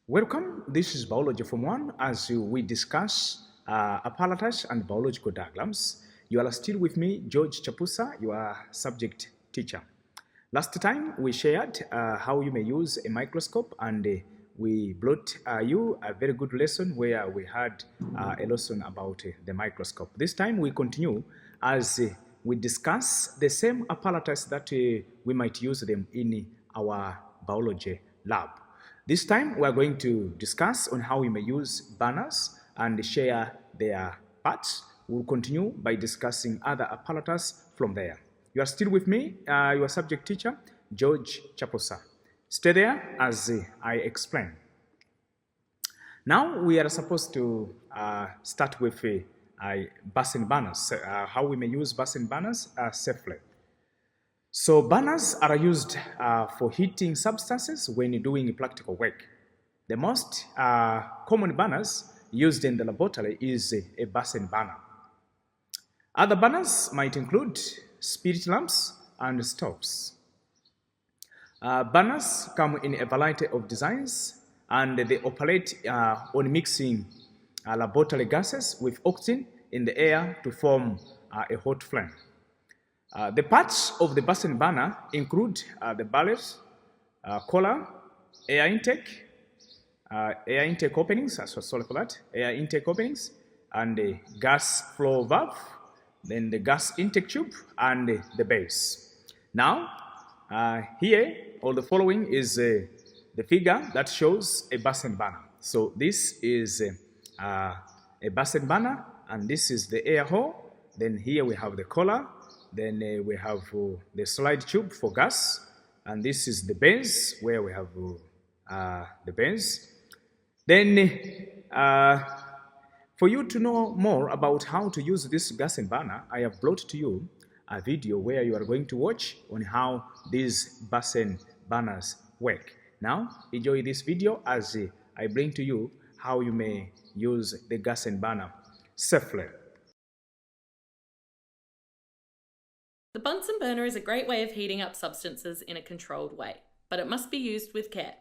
Welcome, this is Biology from 1 as we discuss apparatus and biological diagrams. You are still with me, George Chapusa, your subject teacher. Last time we shared how you may use a microscope, and we brought you a very good lesson where we had a lesson about the microscope. This time we continue as we discuss the same apparatus that we might use them in our biology lab. This time we are going to discuss on how we may use banners and share their parts. We'll continue by discussing other apparatus from there. You are still with me, your subject teacher, George Chaposa. Stay there as I explain. Now we are supposed to start with bus and banners, how we may use bus and banners safely. So banners are used for heating substances when doing practical work. The most common banners used in the laboratory is a Bunsen burner. Other banners might include spirit lamps and stoves. Banners come in a variety of designs, and they operate on mixing laboratory gases with oxygen in the air to form a hot flame. The parts of the Bunsen burner include the barrels, collar, air intake openings, air intake openings, and the gas flow valve, then the gas intake tube, and the base. Now, here, all the following is the figure that shows a Bunsen burner. So this is a Bunsen burner, and this is the air hole. Then here we have the collar. Then we have the slide tube for gas, and this is the base where we have the base. Then for you to know more about how to use this gas and burner, I have brought to you a video where you are going to watch on how these Bunsen burners work. Now enjoy this video as I bring to you how you may use the gas and burner safely. The Bunsen burner is a great way of heating up substances in a controlled way, but it must be used with care.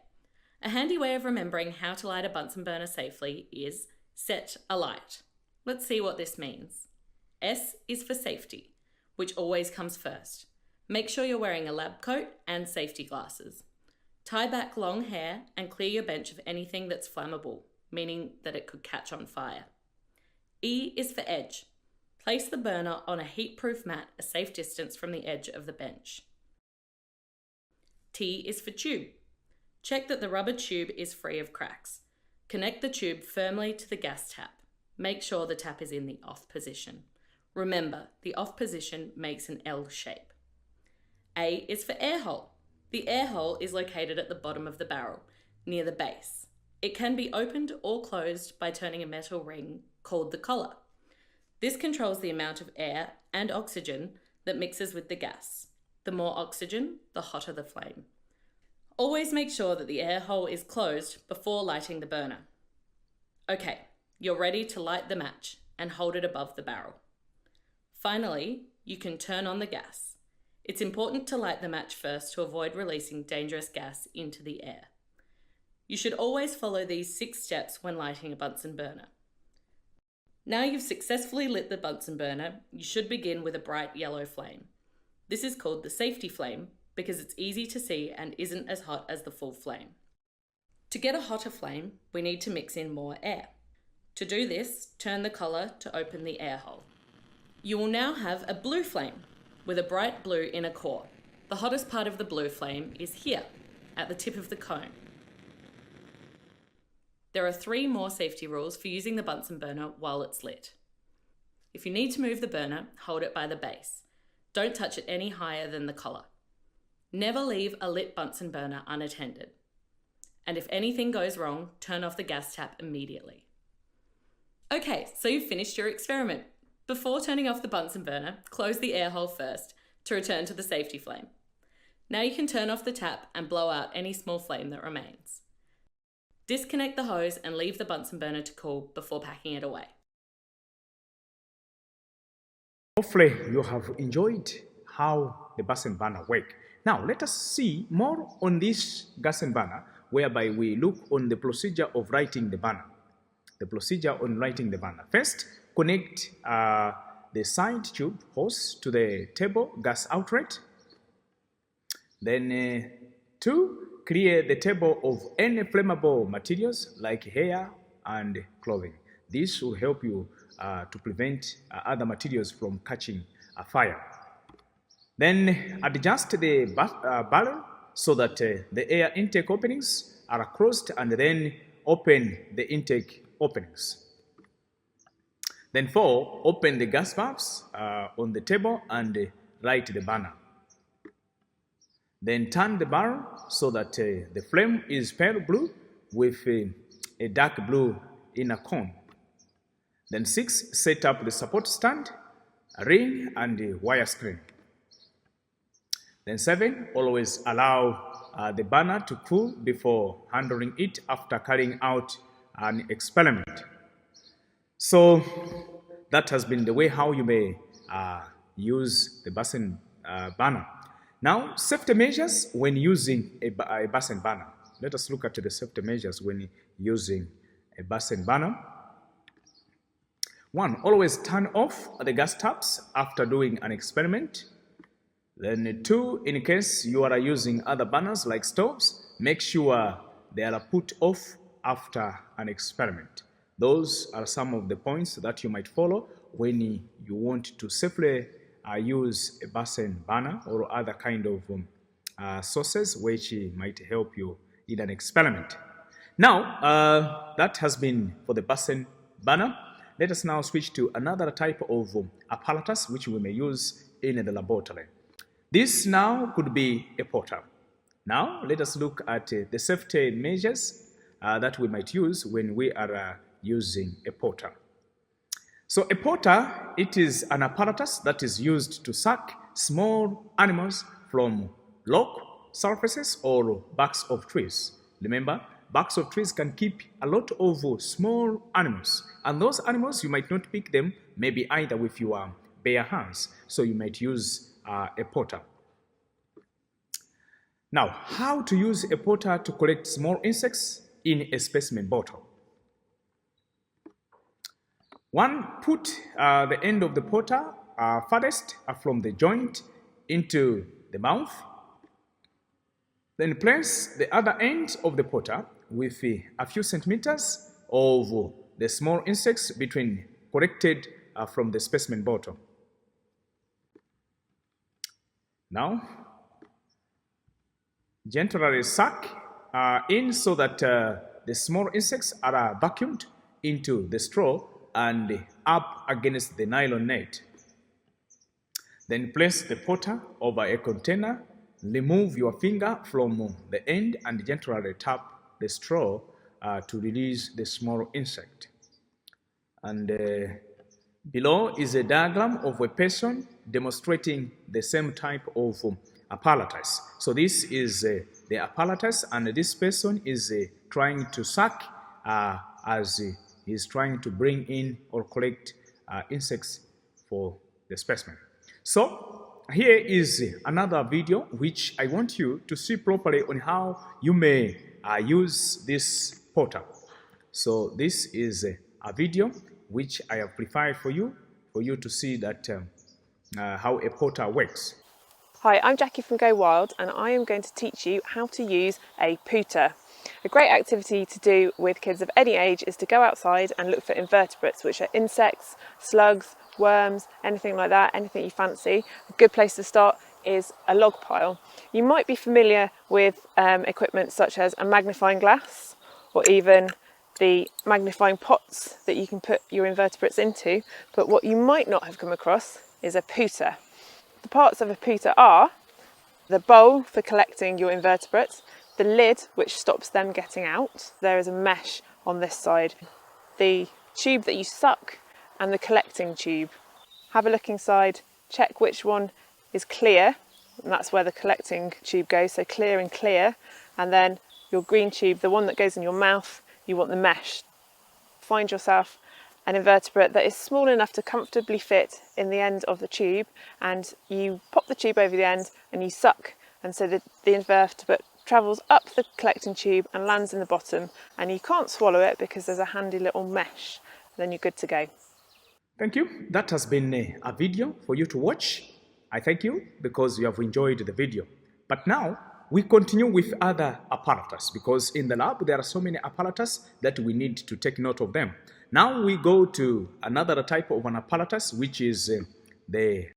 A handy way of remembering how to light a Bunsen burner safely is set a light. Let's see what this means. S is for safety, which always comes first. Make sure you're wearing a lab coat and safety glasses. Tie back long hair and clear your bench of anything that's flammable, meaning that it could catch on fire. E is for edge. Place the burner on a heat-proof mat a safe distance from the edge of the bench. T is for tube. Check that the rubber tube is free of cracks. Connect the tube firmly to the gas tap. Make sure the tap is in the off position. Remember, the off position makes an L shape. A is for air hole. The air hole is located at the bottom of the barrel, near the base. It can be opened or closed by turning a metal ring called the collar. This controls the amount of air and oxygen that mixes with the gas. The more oxygen, the hotter the flame. Always make sure that the air hole is closed before lighting the burner. Okay, you're ready to light the match and hold it above the barrel. Finally, you can turn on the gas. It's important to light the match first to avoid releasing dangerous gas into the air. You should always follow these 6 steps when lighting a Bunsen burner. Now you've successfully lit the Bunsen burner, you should begin with a bright yellow flame. This is called the safety flame because it's easy to see and isn't as hot as the full flame. To get a hotter flame, we need to mix in more air. To do this, turn the collar to open the air hole. You will now have a blue flame with a bright blue inner core. The hottest part of the blue flame is here, at the tip of the cone. There are 3 more safety rules for using the Bunsen burner while it's lit. If you need to move the burner, hold it by the base. Don't touch it any higher than the collar. Never leave a lit Bunsen burner unattended. And if anything goes wrong, turn off the gas tap immediately. Okay, so you've finished your experiment. Before turning off the Bunsen burner, close the air hole first to return to the safety flame. Now you can turn off the tap and blow out any small flame that remains. Disconnect the hose and leave the Bunsen burner to cool before packing it away. Hopefully you have enjoyed how the Bunsen burner works. Now let us see more on this Bunsen burner, whereby we look on the procedure of lighting the burner. The procedure on lighting the burner. First, connect the side tube hose to the table gas outlet. Then 2, clear the table of any flammable materials like hair and clothing. This will help you to prevent other materials from catching a fire. Then adjust the barrel so that the air intake openings are closed, and then open the intake openings. Then 4, open the gas valves on the table and light the burner. Then turn the barrel so that the flame is pale blue with a dark blue inner cone. Then 6, set up the support stand, ring, and the wire screen. Then 7, always allow the burner to cool before handling it after carrying out an experiment. So that has been the way how you may use the Bunsen burner. Now, safety measures when using a Bunsen burner. Let us look at the safety measures when using a Bunsen burner. 1, always turn off the gas taps after doing an experiment. Then 2, in case you are using other burners like stoves, make sure they are put off after an experiment. Those are some of the points that you might follow when you want to safely use a Bunsen burner or other kind of sources which might help you in an experiment. Now, that has been for the Bunsen burner. Let us now switch to another type of apparatus which we may use in the laboratory. This now could be a potter. Now, let us look at the safety measures that we might use when we are using a potter. So a potter, it is an apparatus that is used to suck small animals from rock surfaces or barks of trees. Remember, barks of trees can keep a lot of small animals, and those animals you might not pick them maybe either with your bare hands, so you might use a potter. Now, how to use a potter to collect small insects in a specimen bottle. 1, put the end of the potter farthest from the joint into the mouth. Then place the other end of the potter with a few centimeters of the small insects between collected from the specimen bottle. Now, gently suck in so that the small insects are vacuumed into the straw and up against the nylon net. Then place the potter over a container, remove your finger from the end and gently tap the straw to release the small insect. And below is a diagram of a person demonstrating the same type of apparatus. So this is the apparatus, and this person is trying to suck as he's trying to bring in or collect insects for the specimen. So here is another video which I want you to see properly on how you may use this potter. So this is a video which I have prepared for you to see that how a potter works. Hi, I'm Jackie from Go Wild, and I am going to teach you how to use a pooter. A great activity to do with kids of any age is to go outside and look for invertebrates, which are insects, slugs, worms, anything like that, anything you fancy. A good place to start is a log pile. You might be familiar with equipment such as a magnifying glass or even the magnifying pots that you can put your invertebrates into, but what you might not have come across is a pooter. The parts of a pooter are the bowl for collecting your invertebrates, the lid which stops them getting out, there is a mesh on this side, the tube that you suck, and the collecting tube. Have a look inside, check which one is clear, and that's where the collecting tube goes, so clear and clear, and then your green tube, the one that goes in your mouth, you want the mesh. Find yourself an invertebrate that is small enough to comfortably fit in the end of the tube, and you pop the tube over the end and you suck, and so the invertebrate travels up the collecting tube and lands in the bottom, and you can't swallow it because there's a handy little mesh. Then you're good to go. Thank you. That has been a video for you to watch. I thank you because you have enjoyed the video. But now we continue with other apparatus, because in the lab there are so many apparatus that we need to take note of them. Now we go to another type of an apparatus, which is the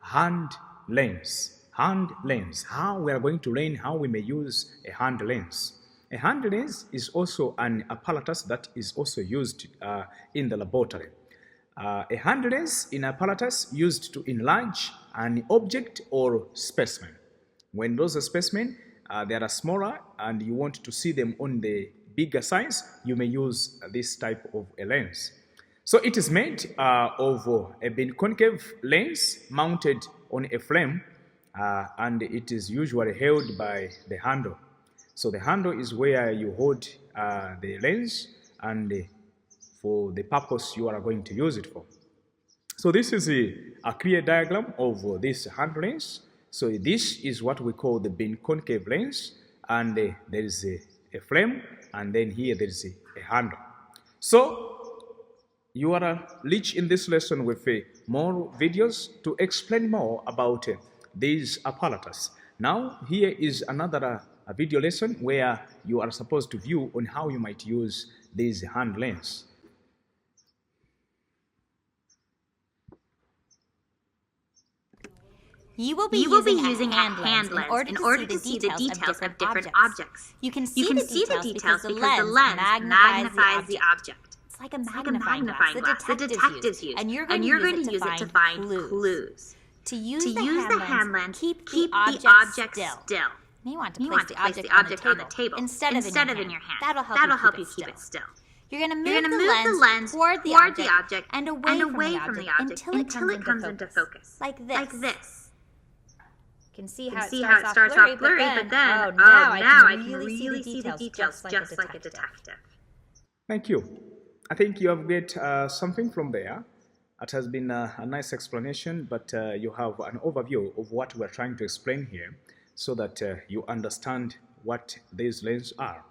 hand lens. Hand lens. How we are going to learn how we may use a hand lens. A hand lens is also an apparatus that is also used in the laboratory. A hand lens is an apparatus used to enlarge an object or specimen. When those specimens they are smaller and you want to see them on the bigger size, you may use this type of a lens. So it is made of a concave lens mounted on a frame, and it is usually held by the handle. So the handle is where you hold the lens and for the purpose you are going to use it for. So this is a clear diagram of this hand lens. So this is what we call the concave lens, and there is a frame, and then here there is a handle. So you are rich in this lesson with more videos to explain more about these apparatus. Now here is another video lesson where you are supposed to view on how you might use this hand lens. You will be using a hand lens in order to see the details of different objects. You can see the details because the lens magnifies the object. It's like a magnifying glass the detectives use, and you're going to use it to find clues. To use the hand lens, keep the object still. You may want to place the object on the table instead of in your hand. That'll help you keep it still. You're going to move the lens toward the object and away from the object until it comes into focus. Like this. You can see how it starts off blurry, but then, now I can really see the details just like a detective. Thank you. I think you have got something from there. It has been a nice explanation, but you have an overview of what we're trying to explain here so that you understand what these lenses are.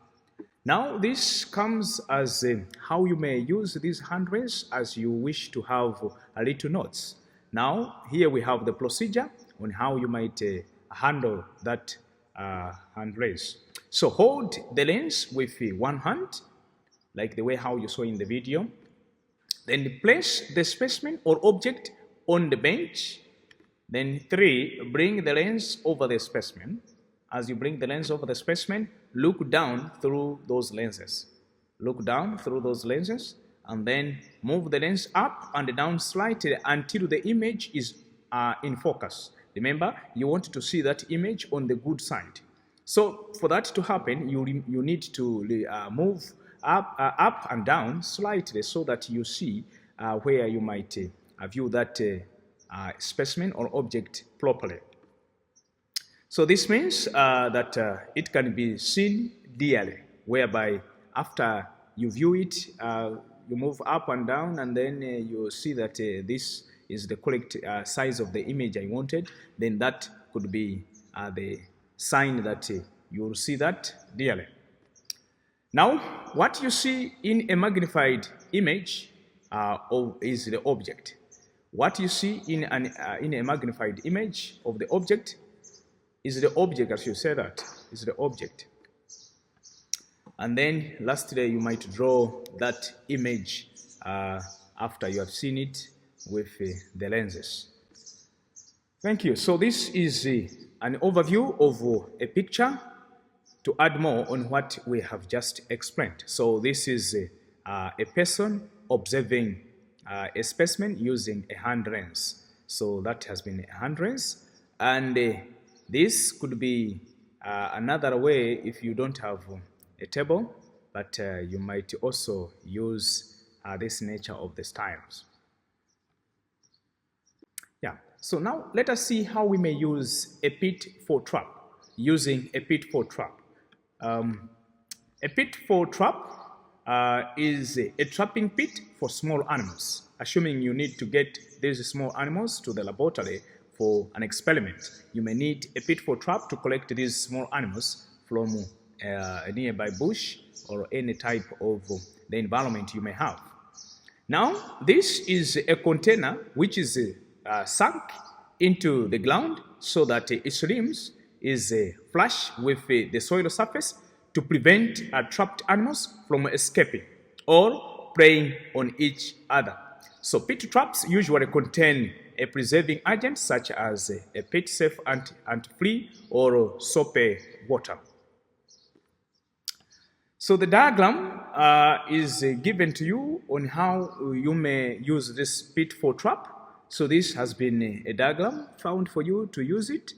Now this comes as how you may use these hand lenses as you wish to have a little notes. Now here we have the procedure on how you might handle that hand lens. So hold the lens with one hand, like the way how you saw in the video. Then place the specimen or object on the bench. Then 3, bring the lens over the specimen. As you bring the lens over the specimen, look down through those lenses. Look down through those lenses and then move the lens up and down slightly until the image is in focus. Remember, you want to see that image on the good side. So for that to happen, you need to move up and down slightly so that you see where you might view that specimen or object properly. So this means that it can be seen dearly, whereby after you view it, you move up and down, and then you see that this is the correct size of the image I wanted. Then that could be the sign that you will see that dearly. Now, what you see in a magnified image is the object. What you see in a magnified image of the object is the object, as you say that, is the object. And then lastly, you might draw that image after you have seen it with the lenses. Thank you. So this is an overview of a picture to add more on what we have just explained. So this is a person observing a specimen using a hand lens. So that has been a hand lens, and this could be another way if you don't have a table, but you might also use this nature of the styles. Yeah, so now let us see how we may use a pit for trap, using a pit for trap. A pit for trap is a trapping pit for small animals, assuming you need to get these small animals to the laboratory for an experiment. You may need a pit for trap to collect these small animals from a nearby bush or any type of the environment you may have. Now, this is a container which is sunk into the ground so that its rims is flush with the soil surface to prevent trapped animals from escaping or preying on each other. So pit traps usually contain a preserving agent such as a pit-safe anti-flea or soap water. So the diagram is given to you on how you may use this pit for trap. So this has been a diagram found for you to use it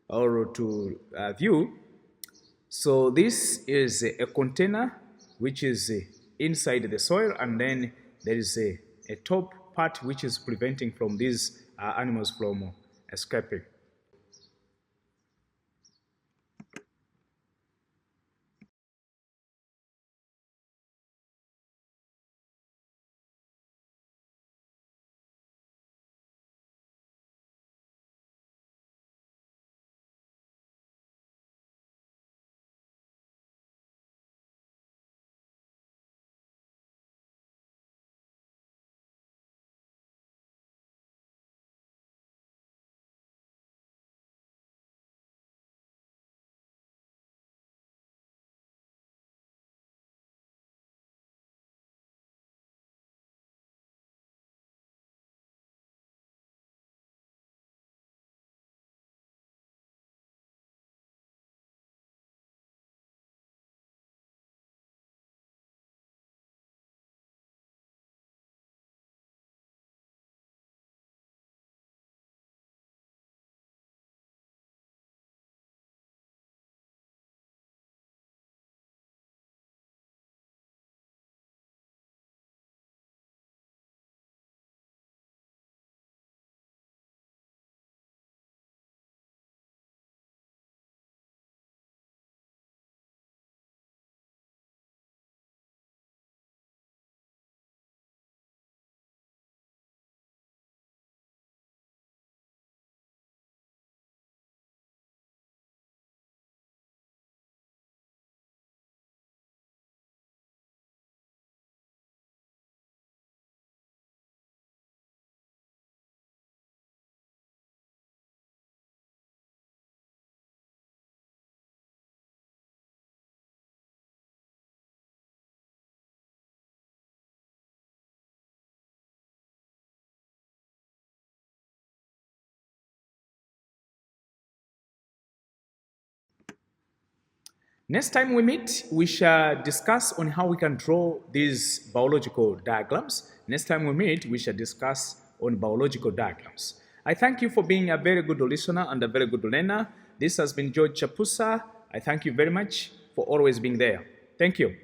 or to view. So this is a container which is inside the soil, and then there is a top part which is preventing from these animals from escaping. Next time we meet, we shall discuss on how we can draw these biological diagrams. Next time we meet, we shall discuss on biological diagrams. I thank you for being a very good listener and a very good learner. This has been George Chapusa. I thank you very much for always being there. Thank you.